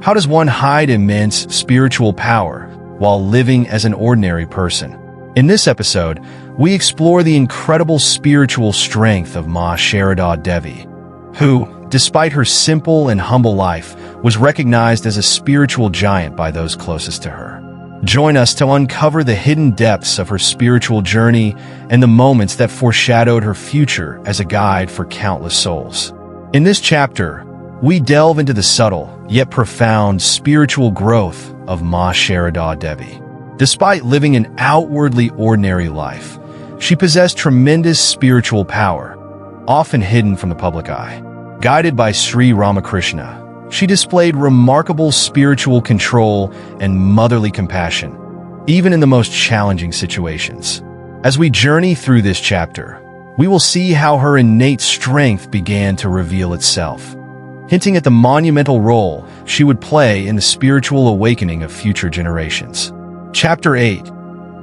How does one hide immense spiritual power while living as an ordinary person? In this episode, we explore the incredible spiritual strength of Ma Sarada Devi, who, despite her simple and humble life, was recognized as a spiritual giant by those closest to her. Join us to uncover the hidden depths of her spiritual journey and the moments that foreshadowed her future as a guide for countless souls. In this chapter, we delve into the subtle, yet profound spiritual growth of Ma Sarada Devi. Despite living an outwardly ordinary life, she possessed tremendous spiritual power, often hidden from the public eye. Guided by Sri Ramakrishna, she displayed remarkable spiritual control and motherly compassion, even in the most challenging situations. As we journey through this chapter, we will see how her innate strength began to reveal itself, hinting at the monumental role she would play in the spiritual awakening of future generations. Chapter 8.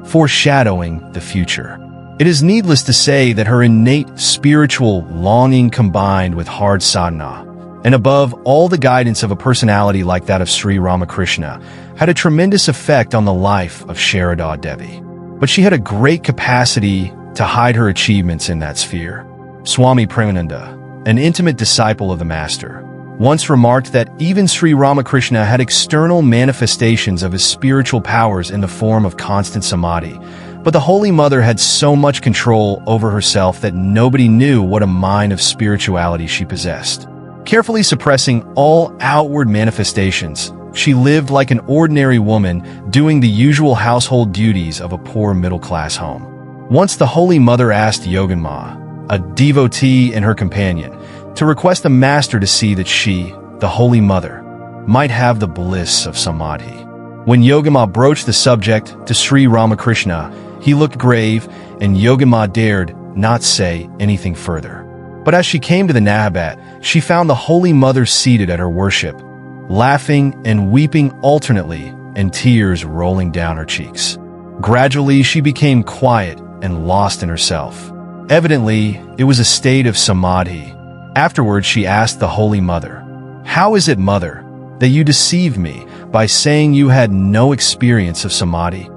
Foreshadowing the Future. It is needless to say that her innate spiritual longing combined with hard sadhana, and above all the guidance of a personality like that of Sri Ramakrishna, had a tremendous effect on the life of Sarada Devi. But she had a great capacity to hide her achievements in that sphere. Swami Premananda, an intimate disciple of the Master, once remarked that even Sri Ramakrishna had external manifestations of his spiritual powers in the form of constant samadhi, but the Holy Mother had so much control over herself that nobody knew what a mind of spirituality she possessed. Carefully suppressing all outward manifestations, she lived like an ordinary woman doing the usual household duties of a poor middle-class home. Once the Holy Mother asked Yoganma, a devotee and her companion, to request the Master to see that she, the Holy Mother, might have the bliss of samadhi. When Yoganma broached the subject to Sri Ramakrishna, he looked grave, and Yoganma dared not say anything further. But as she came to the Nahabat, she found the Holy Mother seated at her worship, laughing and weeping alternately, and tears rolling down her cheeks. Gradually, she became quiet and lost in herself. Evidently, it was a state of samadhi. Afterwards, she asked the Holy Mother, "How is it, Mother, that you deceived me by saying you had no experience of samadhi?"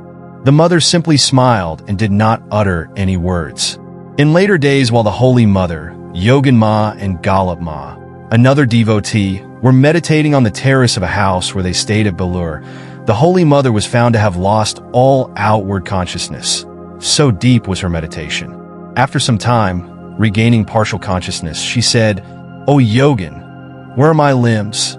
The mother simply smiled and did not utter any words. In later days, while the Holy Mother, Yoganma and Galapma, another devotee, were meditating on the terrace of a house where they stayed at Belur, the Holy Mother was found to have lost all outward consciousness. So deep was her meditation. After some time, regaining partial consciousness, she said, "O Yogan, where are my limbs?"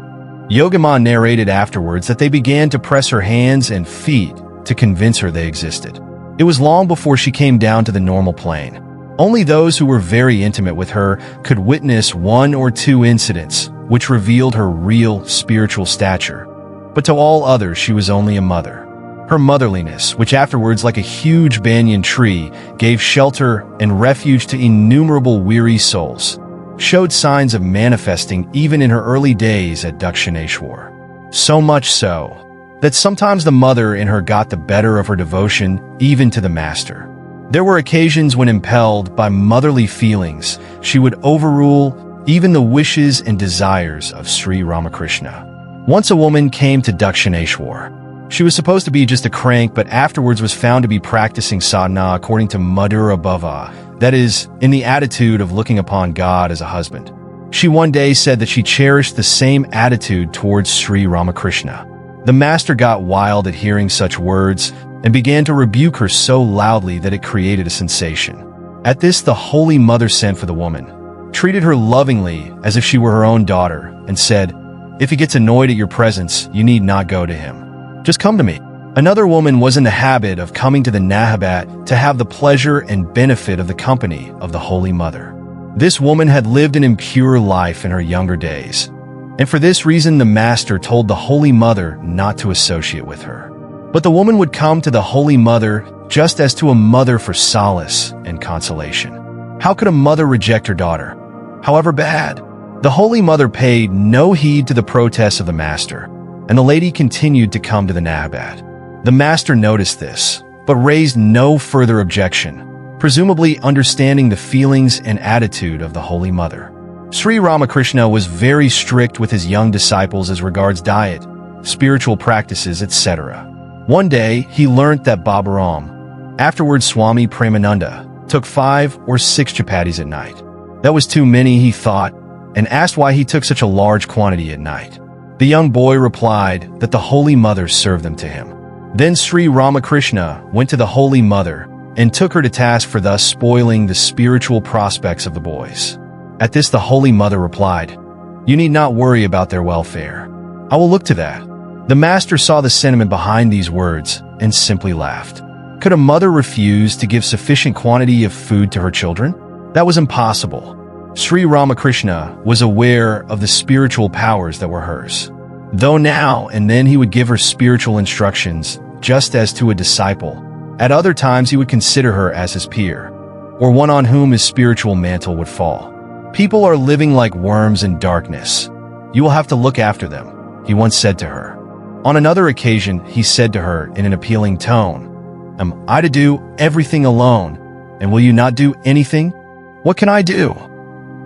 Yoganma narrated afterwards that they began to press her hands and feet to convince her they existed. It was long before she came down to the normal plane. Only those who were very intimate with her could witness one or two incidents which revealed her real spiritual stature. But to all others, she was only a mother. Her motherliness, which afterwards, like a huge banyan tree, gave shelter and refuge to innumerable weary souls, showed signs of manifesting even in her early days at Dakshineshwar. So much so that sometimes the mother in her got the better of her devotion even to the Master. There were occasions when, impelled by motherly feelings, she would overrule even the wishes and desires of Sri Ramakrishna. Once a woman came to Dakshineshwar. She was supposed to be just a crank, but afterwards was found to be practicing sadhana according to Madhura Bhava, that is, in the attitude of looking upon God as a husband. She one day said that she cherished the same attitude towards Sri Ramakrishna. The Master got wild at hearing such words and began to rebuke her so loudly that it created a sensation. At this, the Holy Mother sent for the woman, treated her lovingly as if she were her own daughter, and said, "If he gets annoyed at your presence, you need not go to him. Just come to me." Another woman was in the habit of coming to the Nahabat to have the pleasure and benefit of the company of the Holy Mother. This woman had lived an impure life in her younger days, and for this reason the Master told the Holy Mother not to associate with her. But the woman would come to the Holy Mother just as to a mother for solace and consolation. How could a mother reject her daughter, however bad? The Holy Mother paid no heed to the protests of the Master, and the lady continued to come to the Nahabat. The Master noticed this, but raised no further objection, presumably understanding the feelings and attitude of the Holy Mother. Sri Ramakrishna was very strict with his young disciples as regards diet, spiritual practices, etc. One day, he learnt that Babaram, afterwards Swami Premananda, took 5 or 6 chapatis at night. That was too many, he thought, and asked why he took such a large quantity at night. The young boy replied that the Holy Mother served them to him. Then Sri Ramakrishna went to the Holy Mother and took her to task for thus spoiling the spiritual prospects of the boys. At this the Holy Mother replied, "You need not worry about their welfare. I will look to that." The master saw the sentiment behind these words and simply laughed. Could a mother refuse to give sufficient quantity of food to her children? That was impossible. Sri Ramakrishna was aware of the spiritual powers that were hers. Though now and then he would give her spiritual instructions, just as to a disciple, at other times he would consider her as his peer, or one on whom his spiritual mantle would fall. "People are living like worms in darkness. You will have to look after them," he once said to her. On another occasion, he said to her in an appealing tone, "Am I to do everything alone, and will you not do anything?" "What can I do?"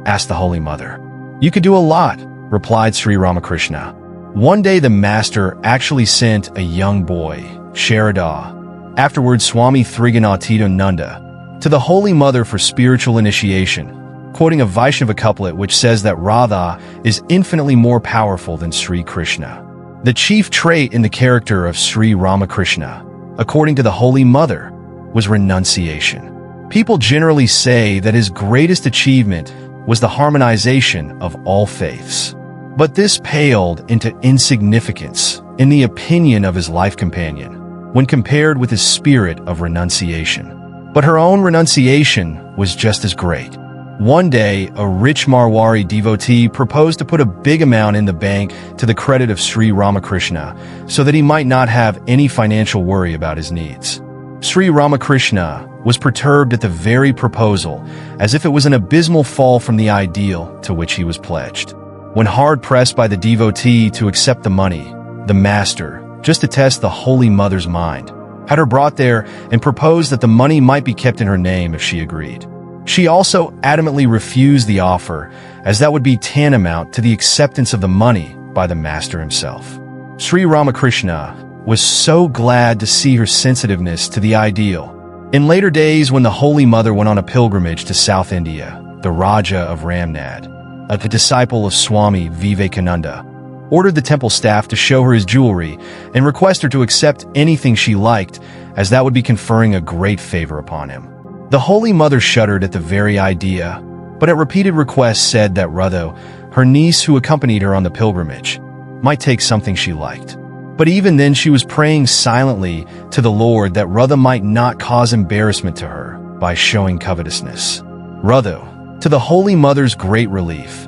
asked the Holy Mother. "You could do a lot," replied Sri Ramakrishna. One day the master actually sent a young boy, Sarada, afterwards Swami Trigunatita, to the Holy Mother for spiritual initiation, quoting a Vaishnava couplet which says that Radha is infinitely more powerful than Sri Krishna. The chief trait in the character of Sri Ramakrishna, according to the Holy Mother, was renunciation. People generally say that his greatest achievement was the harmonization of all faiths. But this paled into insignificance in the opinion of his life companion when compared with his spirit of renunciation. But her own renunciation was just as great. One day, a rich Marwari devotee proposed to put a big amount in the bank to the credit of Sri Ramakrishna so that he might not have any financial worry about his needs. Sri Ramakrishna was perturbed at the very proposal, as if it was an abysmal fall from the ideal to which he was pledged. When hard-pressed by the devotee to accept the money, the master, just to test the Holy Mother's mind, had her brought there and proposed that the money might be kept in her name if she agreed. She also adamantly refused the offer, as that would be tantamount to the acceptance of the money by the master himself. Sri Ramakrishna was so glad to see her sensitiveness to the ideal. In later days, when the Holy Mother went on a pilgrimage to South India, the Raja of Ramnad, a disciple of Swami Vivekananda, ordered the temple staff to show her his jewelry and request her to accept anything she liked, as that would be conferring a great favor upon him. The Holy Mother shuddered at the very idea, but at repeated requests said that Radha, her niece who accompanied her on the pilgrimage, might take something she liked. But even then she was praying silently to the Lord that Radha might not cause embarrassment to her by showing covetousness. Radha, to the Holy Mother's great relief,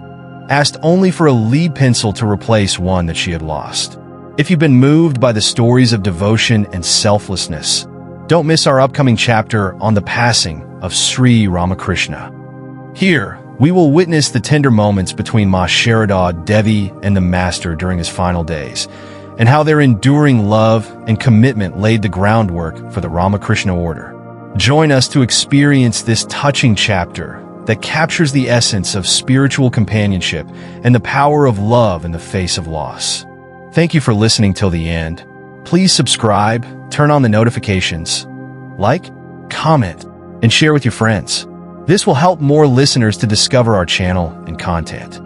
asked only for a lead pencil to replace one that she had lost. If you've been moved by the stories of devotion and selflessness, don't miss our upcoming chapter on the passing of Sri Ramakrishna. Here, we will witness the tender moments between Ma Sarada Devi and the Master during his final days, and how their enduring love and commitment laid the groundwork for the Ramakrishna order. Join us to experience this touching chapter that captures the essence of spiritual companionship and the power of love in the face of loss. Thank you for listening till the end. Please subscribe, turn on the notifications, like, comment, and share with your friends. This will help more listeners to discover our channel and content.